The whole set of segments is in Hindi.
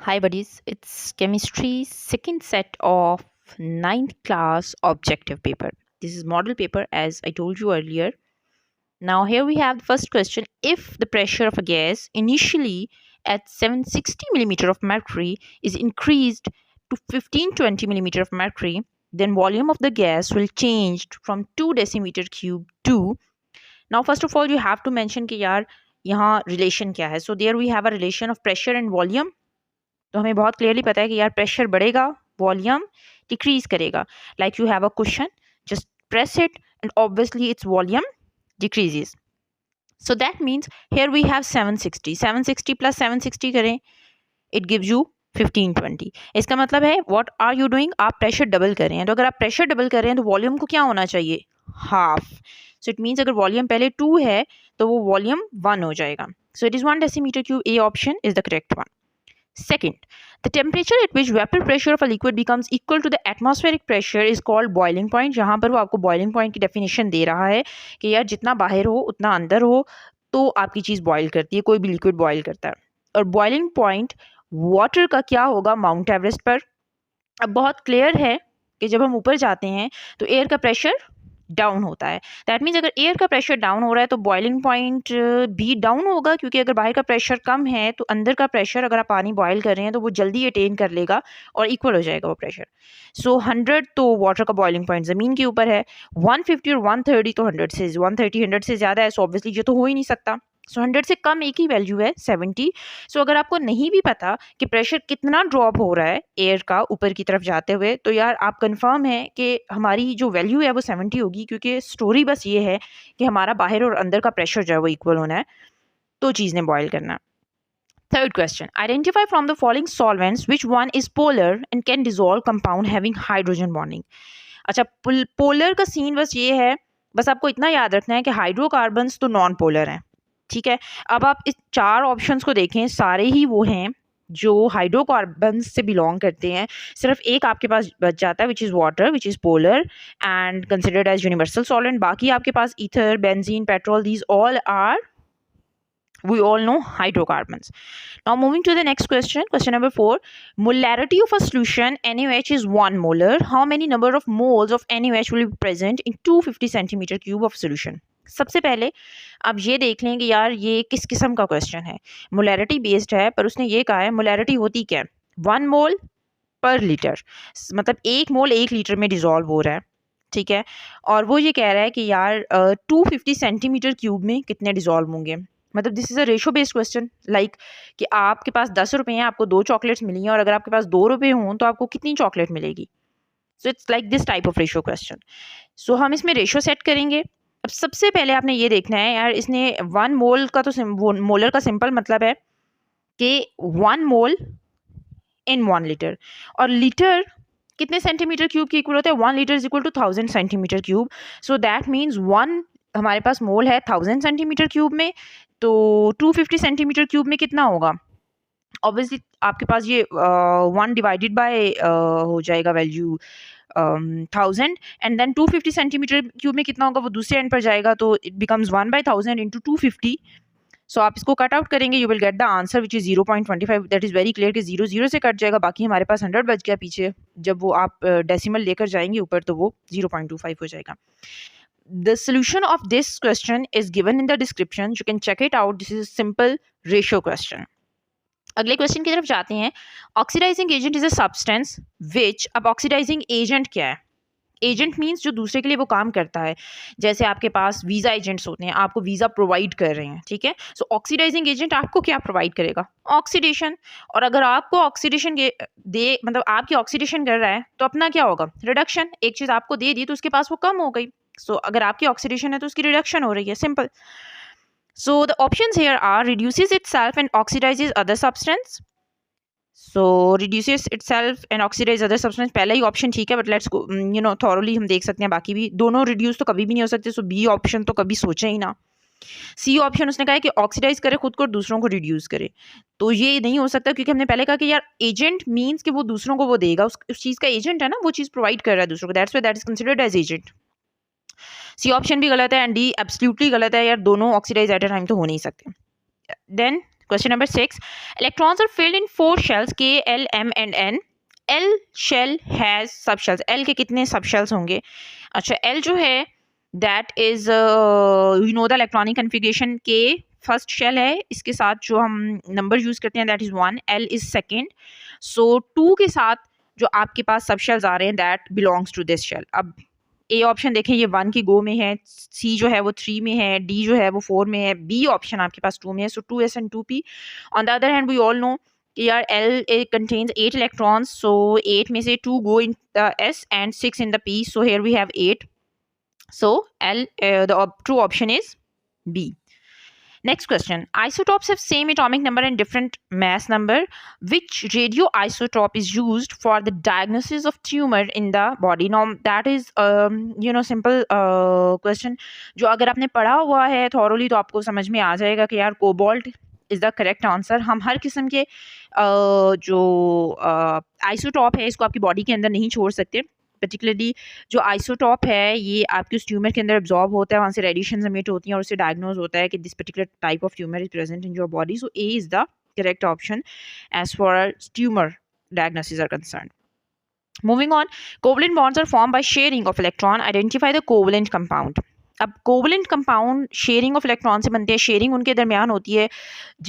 Hi buddies, it's chemistry second set of ninth class objective paper. This is model paper as I told you earlier. Now here we have the first question. If the pressure of a gas initially at 760 millimeter of mercury is increased to 1520 millimeter of mercury, then volume of the gas will change from 2 decimeter cube to. Now first of all you have to mention कि यार यहाँ relation क्या है. So there we have a relation of pressure and volume. तो हमें बहुत क्लियरली पता है कि यार प्रेशर बढ़ेगा, वॉल्यूम डिक्रीज करेगा. Like you have a question, just press it and obviously it's volume decreases. So that means here we have 760 plus 760 करें, इट गिव्स यू 1520. इसका मतलब है व्हाट आर यू डूइंग, आप प्रेशर डबल कर रहे हैं. तो अगर आप प्रेशर डबल कर रहे हैं तो वॉल्यूम को क्या होना चाहिए, हाफ. सो इट मीन्स अगर वॉल्यूम पहले 2 है तो वो वॉल्यूम 1 हो जाएगा. So it is 1 decimetre cube. A option is the correct one. Second, the temperature at which vapor pressure of a liquid becomes equal to the atmospheric pressure is called boiling point. यहाँ पर वो आपको boiling point की definition दे रहा है कि यार जितना बाहर हो उतना अंदर हो तो आपकी चीज़ boil करती है, कोई भी liquid boil करता है. और boiling point water का क्या होगा माउंट एवरेस्ट पर. अब बहुत क्लियर है कि जब हम ऊपर जाते हैं तो एयर का प्रेशर डाउन होता है. दैट मीन्स अगर एयर का प्रेशर डाउन हो रहा है तो बॉइलिंग पॉइंट भी डाउन होगा, क्योंकि अगर बाहर का प्रेशर कम है तो अंदर का प्रेशर, अगर आप पानी बॉयल कर रहे हैं तो वो जल्दी अटेन कर लेगा और इक्वल हो जाएगा वो प्रेशर. सो 100 तो वाटर का बॉइलिंग पॉइंट ज़मीन के ऊपर है, 150 और 130 तो 100 से ज़्यादा है. सो ऑब्वियसली ये तो हो ही नहीं सकता. सो 100 से कम एक ही वैल्यू है 70. सो अगर आपको नहीं भी पता कि प्रेशर कितना ड्रॉप हो रहा है एयर का ऊपर की तरफ जाते हुए, तो यार आप कंफर्म है कि हमारी जो वैल्यू है वो 70 होगी, क्योंकि स्टोरी बस ये है कि हमारा बाहर और अंदर का प्रेशर जो है वो इक्वल होना है, तो चीज़ ने बॉयल करना है. Third question. Identify from the following solvents which one is polar and can dissolve compound having hydrogen bonding. अच्छा, पोलर का सीन बस ये है, बस आपको इतना याद रखना है कि हाइड्रोकार्बन्स तो नॉन पोलर हैं. ठीक है. अब आप इस 4 ऑप्शंस को देखें, सारे ही वो हैं जो हाइड्रोकार्बन से बिलोंग करते हैं. सिर्फ एक आपके पास बच जाता है which is water, which is polar and considered as universal solvent. बाकी आपके पास ether, benzene, petrol, these all are, we all know, hydrocarbons. Now moving to the next question, question number 4. Molarity of a solution NaOH is 1 molar. How many number of moles of NaOH will be present in 250 centimeter cube of solution? सबसे पहले आप ये देख लें कि यार ये किस किस्म का क्वेश्चन है. मोलैरिटी बेस्ड है, पर उसने ये कहा है मोलैरिटी होती क्या है, 1 मोल पर लीटर, मतलब 1 मोल 1 लीटर में डिजॉल्व हो रहा है. ठीक है. और वो ये कह रहा है कि यार 250 सेंटीमीटर क्यूब में कितने डिजॉल्व होंगे. मतलब this is a ratio based question. Like कि आपके पास 10 रुपये हैं, आपको 2 चॉकलेट्स मिली हैं, और अगर आपके पास 2 रुपये हों तो आपको कितनी चॉकलेट मिलेगी. So it's like this type of ratio question. So हम इसमें रेशो सेट करेंगे. अब सबसे पहले आपने ये देखना है यार, इसने 1 मोल का तो मोलर का सिंपल मतलब है कि 1 मोल इन 1 लीटर, और लीटर कितने सेंटीमीटर क्यूब की इक्वल होता है, 1 litre is equal to 1000 centimetre cube. So that means 1 हमारे पास मोल है 1000 सेंटीमीटर क्यूब में, तो 250 सेंटीमीटर क्यूब में कितना होगा. ऑब्वियसली आपके पास ये 1 डिवाइडेड बाय हो जाएगा value 1000, and then 250 centimetre cube में कितना होगा वो दूसरे एंड पर जाएगा, तो it becomes 1 by 1000 into 250. So आप इसको कट आउट करेंगे, you will get the answer which is 0.25. That is very clear कि 0 से कट जाएगा, बाकी हमारे पास 100 बच गया पीछे. जब वो आप डेसिमल लेकर जाएंगे ऊपर तो वो 0.25 हो जाएगा. The solution of this question is given in the description. You can check it out. This is a simple ratio question. अगले क्वेश्चन की तरफ जाते हैं. Oxidising agent is a substance which. अब ऑक्सीडाइजिंग एजेंट क्या है, एजेंट मीन्स जो दूसरे के लिए वो काम करता है. जैसे आपके पास वीज़ा एजेंट्स होते हैं, आपको वीज़ा प्रोवाइड कर रहे हैं. ठीक है. सो ऑक्सीडाइजिंग एजेंट आपको क्या प्रोवाइड करेगा, ऑक्सीडेशन. और अगर आपको ऑक्सीडेशन दे, मतलब आपकी ऑक्सीडेशन कर रहा है, तो अपना क्या होगा, रिडक्शन. एक चीज़ आपको दे दी तो उसके पास वो कम हो गई. सो अगर आपकी ऑक्सीडेशन है तो उसकी रिडक्शन हो रही है, simple. So the options here are reduces itself and oxidizes other substance. So reduces itself and oxidize other substance, पहला ही ऑप्शन ठीक है, बट लेट्स थॉरली हम देख सकते हैं बाकी भी. दोनों रिड्यूस तो कभी भी नहीं हो सकते, सो बी ऑप्शन तो कभी सोचे ही ना. सी ऑप्शन उसने कहा है कि ऑक्सीडाइज करे खुद को और दूसरों को रिड्यूस करे, तो ये नहीं हो सकता, क्योंकि हमने पहले कहा कि यार एजेंट मीन्स कि वो दूसरों को वो देगा, उस चीज़ का एजेंट है ना, वो चीज़ प्रोवाइड कर रहा है दूसरों को, that's why that is considered as agent. C option भी गलत है एंड डी एब्सोल्युटली गलत है यार, दोनों ऑक्सीडाइज एट अ टाइम तो हो नहीं सकते. Then Question number 6. Electrons are filled in 4 shells K, L, M and N. L shell has subshells. L के कितने subshells होंगे? अच्छा, L जो है that is you know the electronic configuration. K first shell है, इसके साथ जो हम नंबर यूज करते हैं that is 1, L is second. So 2 के साथ जो आपके पास सब शेल्स आ रहे हैं that belongs to this shell. अब ए ऑप्शन देखें, ये 1 की गो में है, सी जो है वो 3 में है, डी जो है वो 4 में है, बी ऑप्शन आपके पास 2 में है. So 2s and 2p. On the other hand we all know यार L contains 8 electrons, so 8 में से 2 go in the S and 6 in the P, so here we have 8. So L the true option is B. Next question. Isotopes have same atomic number and different mass number. Which radioisotope is used for the diagnosis of tumor in the body? Now that is simple question. जो अगर आपने पढ़ा हुआ है thoroughly तो आपको समझ में आ जाएगा कि यार cobalt is the correct answer. हम हर किस्म के जो आइसोटॉप है इसको आपकी बॉडी के अंदर नहीं छोड़ सकते. पर्टिकुलरली जो आइसोटॉप है ये आपके उस ट्यूमर के अंदर एब्जॉर्ब होता है, वहाँ से रेडिएशन एमिट होती हैं और उससे डायग्नोज होता है कि this particular type of tumour is present in your body. So A is the correct option as for tumour diagnosis are concern. Moving on, covalent bonds are formed by sharing of electron. Identify the covalent compound. अब covalent compound sharing of electron से बनते हैं. शेयरिंग उनके दरमियान होती है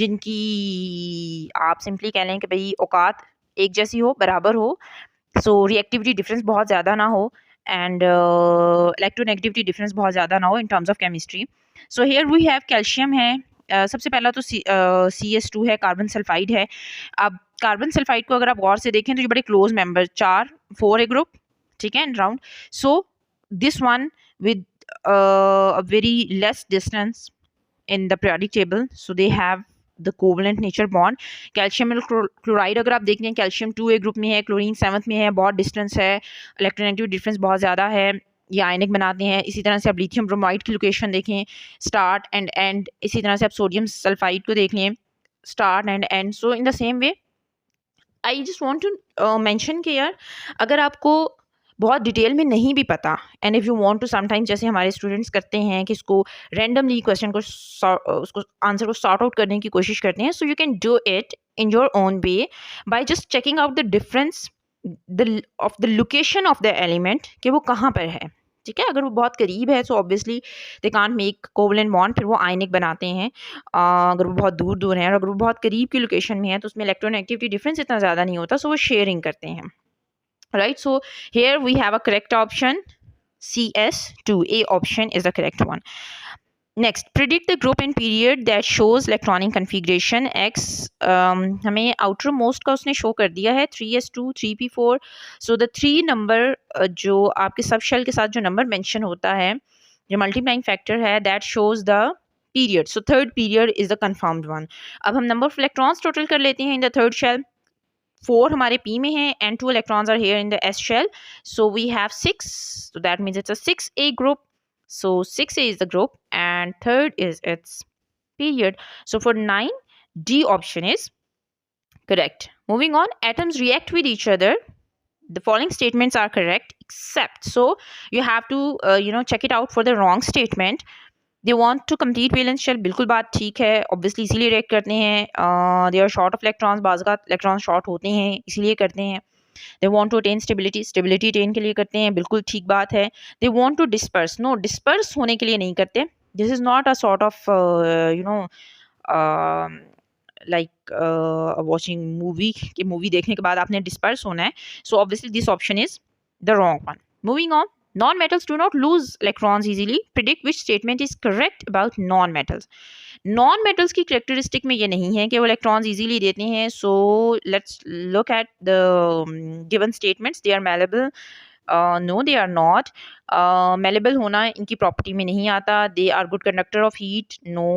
जिनकी आप सिंपली कह लें कि भाई औकात एक जैसी हो, बराबर हो, सो रिएक्टिविटी डिफरेंस बहुत ज़्यादा ना हो एंड इलेक्ट्रोनेगेटिविटी डिफरेंस बहुत ज़्यादा ना हो in terms of chemistry. So here we have calcium है. सबसे पहला तो CS2 है, कार्बन सल्फाइड है. अब कार्बन सल्फाइड को अगर आप गौर से देखें तो ये बड़े क्लोज मेंबर 4 ए ग्रुप, ठीक है, and round. So this one with a very less distance in the periodic table, so they have the covalent nature bond. Calcium chloride अगर आप देखते हैं कैल्शियम 2A ग्रुप में है, क्लोरीन 7th में है, बहुत डिस्टेंस है, इलेक्ट्रोनेगेटिव डिफरेंस बहुत ज़्यादा है, ये आयनिक बनाते हैं. इसी तरह से आप लिथियम ब्रोमाइड की लोकेशन देखें, स्टार्ट एंड एंड. इसी तरह से आप सोडियम सल्फाइड को देख लें, start and end. So in the same way I just want to mention कि यार अगर आपको बहुत डिटेल में नहीं भी पता and if you want to sometimes, जैसे हमारे स्टूडेंट्स करते हैं कि इसको रैंडमली क्वेश्चन को उसको आंसर को सॉर्ट आउट करने की कोशिश करते हैं. So you can do it in your own way by just checking out the difference of the location of the element कि वो कहाँ पर है. ठीक है, अगर वो बहुत करीब है so obviously they can't make covalent bond, फिर वो आयनिक बनाते हैं. अगर वो बहुत दूर दूर हैं और अगर वो बहुत करीब की लोकेशन में है तो उसमें इलेक्ट्रोनेगेटिविटी डिफरेंस इतना ज़्यादा नहीं होता, सो वो शेयरिंग करते हैं. Right, so here we have a correct option, CS2. A option is the correct one. Next, predict the group and period that shows electronic configuration. X हमें outermost का उसने show कर दिया है 3s2 3p4. so the 3 number जो आपके सब शेल के साथ जो number mention होता है, जो multiplying factor है, that shows the period. so third period is the confirmed one. अब हम number of electrons total कर लेते हैं in the third shell. 4 हमारे P में है and 2 electrons are here in the S shell, so we have 6, so that means it's a 6A group. So 6A is the group and third is its period. So for 9, D option is correct. Moving on, atoms react with each other. The following statements are correct except, so you have to check it out for the wrong statement. They want to complete valence shell, बिल्कुल बात ठीक है, ऑब्वियसली इसीलिए रिएक्ट करते हैं. They are short of electrons, बाज़ात इलेक्ट्रॉन शॉर्ट होते हैं इसीलिए करते हैं. They want to attain stability, stability attain के लिए करते हैं, बिल्कुल ठीक बात है. They want to disperse, no, disperse होने के लिए नहीं करते. This is not a sort of like watching movie, कि मूवी देखने के बाद आपने डिस्पर्स होना है. So obviously this option is the wrong one. Moving on, non-metals do not lose electrons easily. Predict which statement is correct about non-metals. Non-metals की characteristic में ये नहीं है कि वो electrons easily देते हैं. So let's look at the given statements. They are malleable. No, they are not. Malleable होना इनकी property में नहीं आता. They are good conductor of heat. No,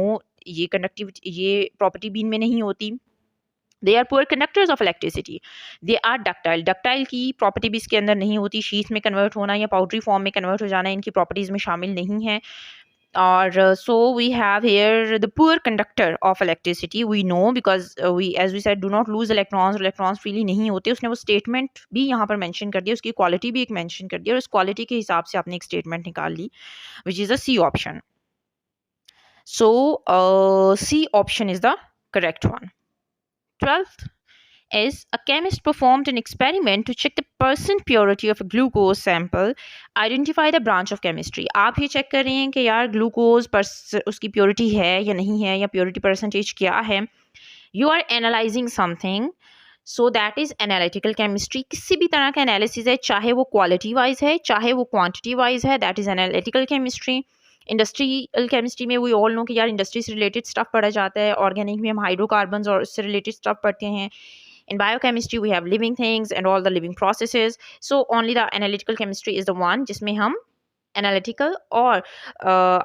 ये conductivity, ये property भी इनमें नहीं होती. They are poor conductors of electricity. They are ductile. Ductile की प्रॉपर्टी भी इसके अंदर नहीं होती. शीट में कन्वर्ट होना या पाउडरी फॉर्म में कन्वर्ट हो जाना इनकी प्रॉपर्टीज़ में शामिल नहीं है. और so we have here the poor conductor of electricity. We know because we, as we said, do not lose electrons. Electrons freely नहीं होते. उसने वो स्टेटमेंट भी यहाँ पर मेंशन कर दिया, उसकी क्वालिटी भी एक मेंशन कर दिया और उस क्वालिटी के हिसाब से आपने एक स्टेटमेंट निकाल ली, which is a C option. So C option is the correct one. 12th is a chemist performed an experiment to check the percent purity of a glucose sample. Identify the branch of chemistry. आप ये चेक कर रहे हैं कि यार ग्लूकोज उसकी प्योरिटी है या नहीं है, या प्योरिटी परसेंटेज क्या है. You are analysing something, so that is analytical chemistry. किसी भी तरह का एनालिसिस है, चाहे वो क्वालिटी वाइज है चाहे वो क्वांटिटी वाइज है, that is analytical chemistry. Industrial chemistry में वी ऑल नो कि यार इंडस्ट्री से रिलेटेड स्टफ पढ़ा जाता है. ऑर्गेनिक में हम हाइड्रोकार्बन्स और उससे रिलेटेड स्टफ पढ़ते हैं. In biochemistry we have living things and all the living processes. So only the analytical chemistry is the one जिसमें हम analytical और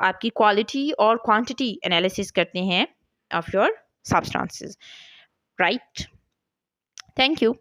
आपकी quality और quantity analysis करते हैं of your substances, right? Thank you.